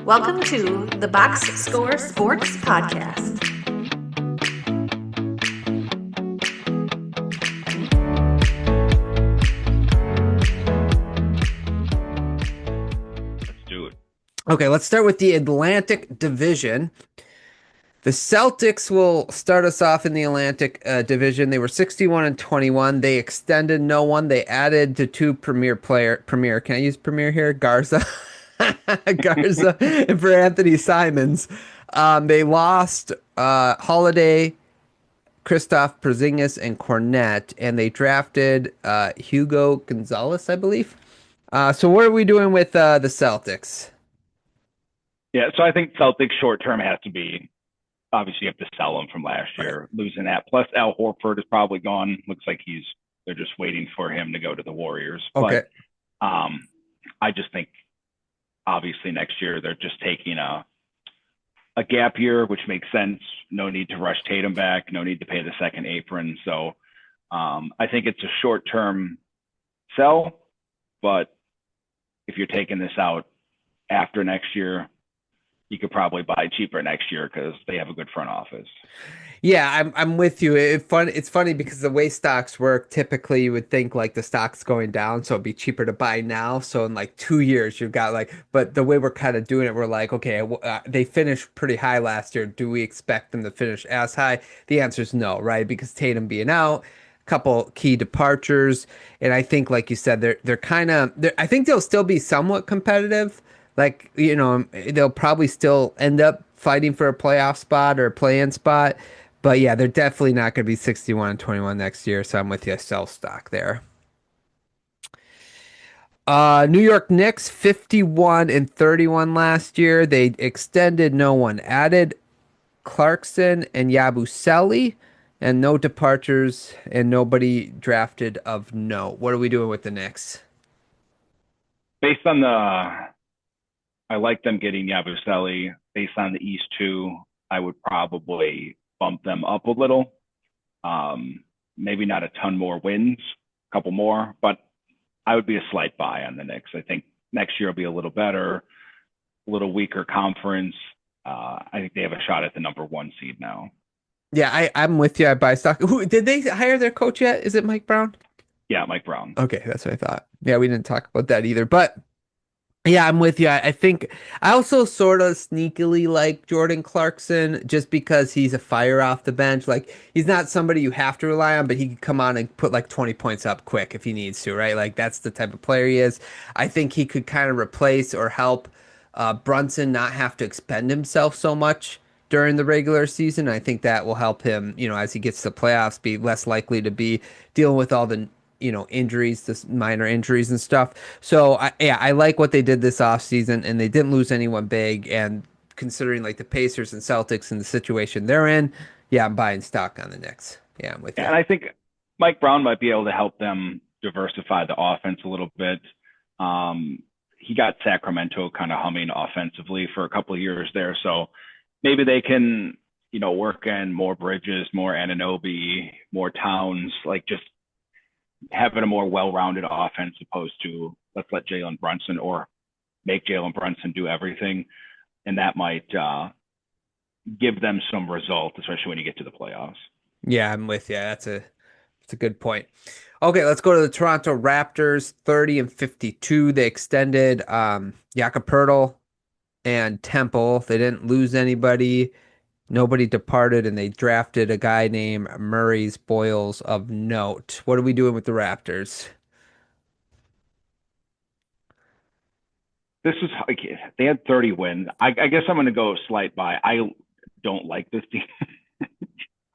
Welcome to the Box Score Sports Podcast. Let's do it. Okay, let's start with the Atlantic Division. The Celtics will start us off in the Atlantic Division. They were 61-21. They extended no one. They added the two premier. Can I use premier here? Garza, Garza, and for Anthony Simons. They lost Holiday, Kristaps Porzingis, and Cornette, and they drafted Hugo Gonzalez, I believe. So what are we doing with the Celtics? Yeah, so I think Celtics short term has to be obviously you have to sell him from last year, losing that. Plus Al Horford is probably gone. Looks like they're just waiting for him to go to the Warriors. Okay. But I just think obviously next year they're just taking a gap year, which makes sense. No need to rush Tatum back. No need to pay the second apron. So I think it's a short term sell, but if you're taking this out after next year, you could probably buy cheaper next year because they have a good front office. Yeah, I'm with you. It's funny because the way stocks work, typically you would think like the stock's going down, so it'd be cheaper to buy now. So in like 2 years, you've got but the way we're kind of doing it, we're like, okay, they finished pretty high last year. Do we expect them to finish as high? The answer is no, right? Because Tatum being out, a couple key departures, and I think, like you said, they're kind of, I think they'll still be somewhat competitive. Like, they'll probably still end up fighting for a playoff spot or a play-in spot. But yeah, they're definitely not going to be 61-21 next year. So I'm with you. Sell stock there. New York Knicks 51-31 last year. They extended no one, added Clarkson and Yabusele, and no departures and nobody drafted of note. What are we doing with the Knicks? Based on I like them getting Yabusele. Based on the East too, I would probably bump them up a little. Maybe not a ton more wins, a couple more, but I would be a slight buy on the Knicks. I think next year will be a little better, a little weaker conference. I think they have a shot at the number one seed now. Yeah, I'm with you. I buy stock. Who did they hire their coach yet? Is it Mike Brown? Yeah, Mike Brown. Okay, that's what I thought. Yeah, we didn't talk about that either. But yeah, I'm with you. I think I also sort of sneakily like Jordan Clarkson just because he's a fire off the bench. Like he's not somebody you have to rely on, but he can come on and put like 20 points up quick if he needs to, right? Like that's the type of player he is. I think he could kind of replace or help Brunson not have to expend himself so much during the regular season. I think that will help him, as he gets to the playoffs, be less likely to be dealing with all the injuries, this minor injuries and stuff. So I like what they did this offseason, and they didn't lose anyone big. And considering like the Pacers and Celtics and the situation they're in, yeah, I'm buying stock on the Knicks. Yeah, I'm with you. And I think Mike Brown might be able to help them diversify the offense a little bit. He got Sacramento kind of humming offensively for a couple of years there. So maybe they can, work in more Bridges, more Anunoby, more Towns, like just having a more well-rounded offense opposed to let's let Jalen Brunson or make Jalen Brunson do everything. And that might give them some result, especially when you get to the playoffs. Yeah, I'm with you. That's a good point. Okay, let's go to the Toronto Raptors, 30-52. They extended Jakob Poeltl and Temple. They didn't lose anybody. Nobody departed, and they drafted a guy named Murray's Boyles of note. What are we doing with the Raptors? This is like they had 30 wins. I guess I'm going to go slight buy. I don't like this team.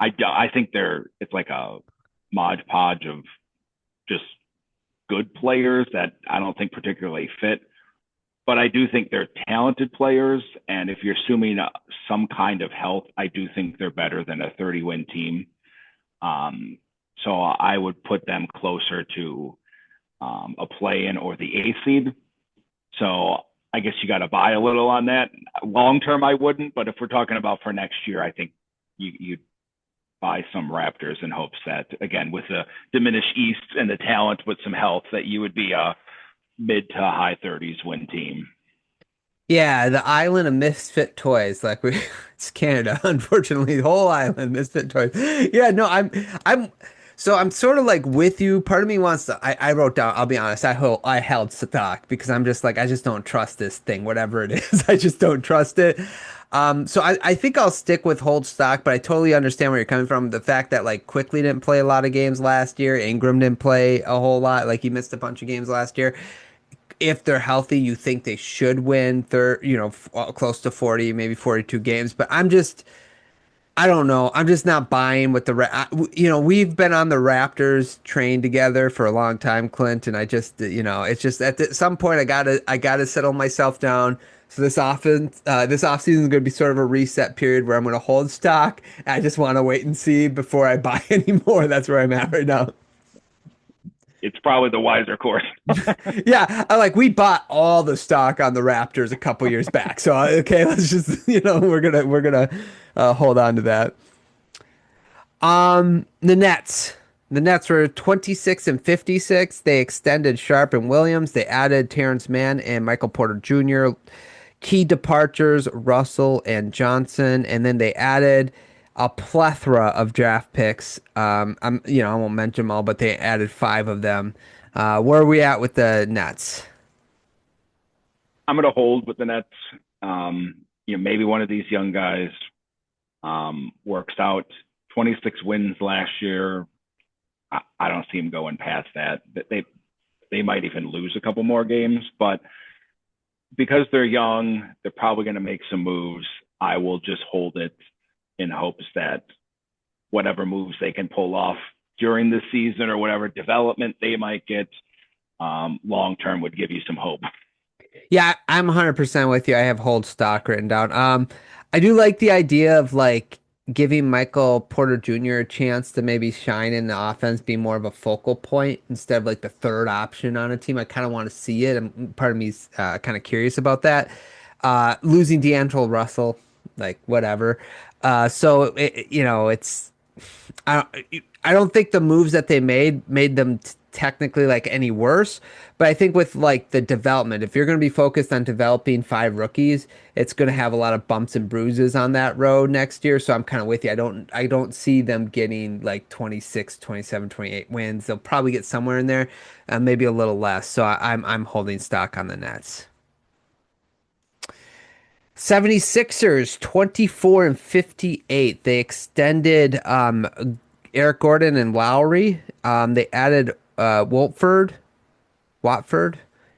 I think it's like a mod podge of just good players that I don't think particularly fit. But I do think they're talented players, and if you're assuming some kind of health, I do think they're better than a 30-win team. So I would put them closer to a play-in or the A seed. So I guess you got to buy a little on that. Long term, I wouldn't, but if we're talking about for next year, I think you'd buy some Raptors in hopes that, again, with the diminished East and the talent with some health, that you would be a mid to high 30s win team. Yeah, the island of misfit toys. Like we, it's Canada, unfortunately, the whole island misfit toys. Yeah, no, so I'm sort of like with you. Part of me wants to. I wrote down. I'll be honest. I held stock because I'm just like I just don't trust this thing, whatever it is. I just don't trust it. So I think I'll stick with hold stock, but I totally understand where you're coming from. The fact that like Quickly didn't play a lot of games last year, Ingram didn't play a whole lot. Like he missed a bunch of games last year. If they're healthy, you think they should win close to 40, maybe 42 games. But I don't know. I'm just not buying with we've been on the Raptors train together for a long time, Clint, and it's just some point I gotta settle myself down. So this offseason is going to be sort of a reset period where I'm going to hold stock. I just want to wait and see before I buy anymore. That's where I'm at right now. It's probably the wiser course. Yeah, we bought all the stock on the Raptors a couple years back. So okay, let's just we're gonna hold on to that. The Nets. The Nets were 26 and 56. They extended Sharp and Williams. They added Terrence Mann and Michael Porter Jr. Key departures, Russell and Johnson, and then they added a plethora of draft picks. I won't mention them all, but they added five of them. Where are we at with the Nets? I'm going to hold with the Nets. Maybe one of these young guys works out. 26 wins last year. I don't see him going past that. They might even lose a couple more games, but because they're young, they're probably going to make some moves. I will just hold it in hopes that whatever moves they can pull off during the season or whatever development they might get long term would give you some hope. Yeah, I'm 100% with you. I have hold stock written down. I do like the idea of like giving Michael Porter Jr. a chance to maybe shine in the offense, be more of a focal point instead of like the third option on a team. I kind of want to see it, and part of me's kind of curious about that. Losing D'Angelo Russell, like whatever. It's I don't think the moves that they made them technically like any worse, but I think with like the development, if you're going to be focused on developing five rookies, it's going to have a lot of bumps and bruises on that road next year. So I'm kind of with you. I don't see them getting like 26, 27, 28 wins. They'll probably get somewhere in there, maybe a little less. So I'm holding stock on the Nets. 76ers 24 and 58. They extended Eric Gordon and Lowry. They added Watford,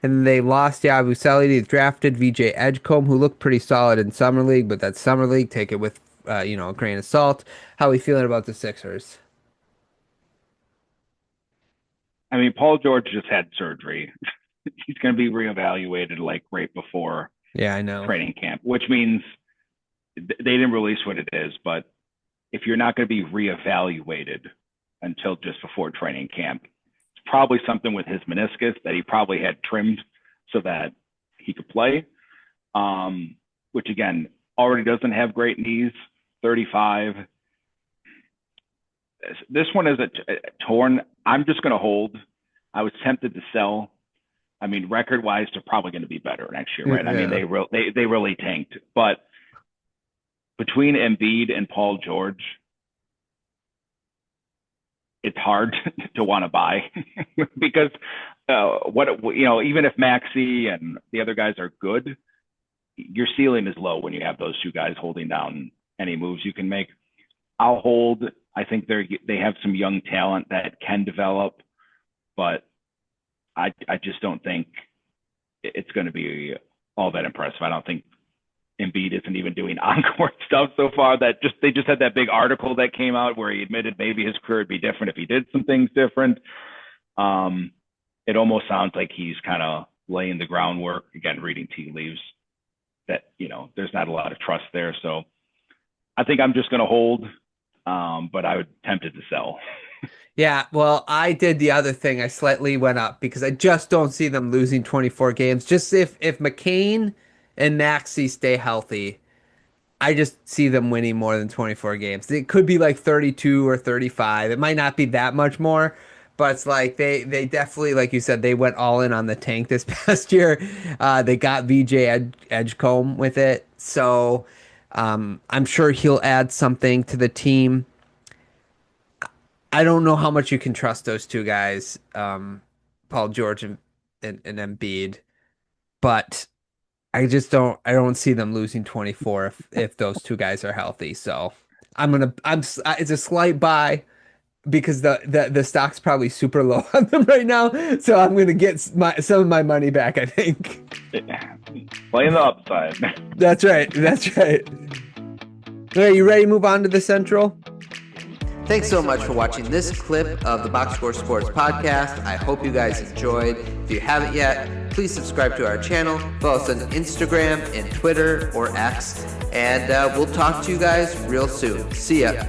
and they lost Yabusele. They drafted VJ Edgecombe, who looked pretty solid in summer league, but that's summer league. Take it with a grain of salt. How are we feeling about the Sixers? I mean, Paul George just had surgery. He's going to be reevaluated like right before Yeah, I know. training camp, which means they didn't release what it is. But if you're not going to be reevaluated until just before training camp, it's probably something with his meniscus that he probably had trimmed so that he could play. Which again, already doesn't have great knees. 35. This one is a torn. I'm just going to hold. I was tempted to sell. I mean, record wise, they're probably going to be better next year, right? I mean, Yeah. they really tanked. But between Embiid and Paul George, it's hard to want to buy because even if Maxi and the other guys are good, your ceiling is low when you have those two guys holding down any moves you can make. I'll hold. I think they have some young talent that can develop, but I just don't think it's going to be all that impressive. I don't think Embiid isn't even doing encore stuff so far. They just had that big article that came out where he admitted maybe his career would be different if he did some things different. It almost sounds like he's kind of laying the groundwork again, reading tea leaves. That there's not a lot of trust there. So I think I'm just going to hold, but I would tempted to sell. Yeah, well, I did the other thing. I slightly went up because I just don't see them losing 24 games. Just if McCain and Maxey stay healthy, I just see them winning more than 24 games. It could be like 32 or 35. It might not be that much more, but it's like they definitely, like you said, they went all in on the tank this past year. They got VJ Edgecombe with it, so I'm sure he'll add something to the team. I don't know how much you can trust those two guys, Paul George and Embiid, but I don't see them losing 24 if those two guys are healthy. So it's a slight buy because the stock's probably super low on them right now. So I'm gonna get some of my money back, I think. Playing the upside. That's right. That's right. Are you ready to move on to the Central? Thanks so much for watching this clip of the Box Score Sports Podcast. I hope you guys enjoyed. If you haven't yet, please subscribe to our channel. Follow us on Instagram and Twitter or X. And we'll talk to you guys real soon. See ya.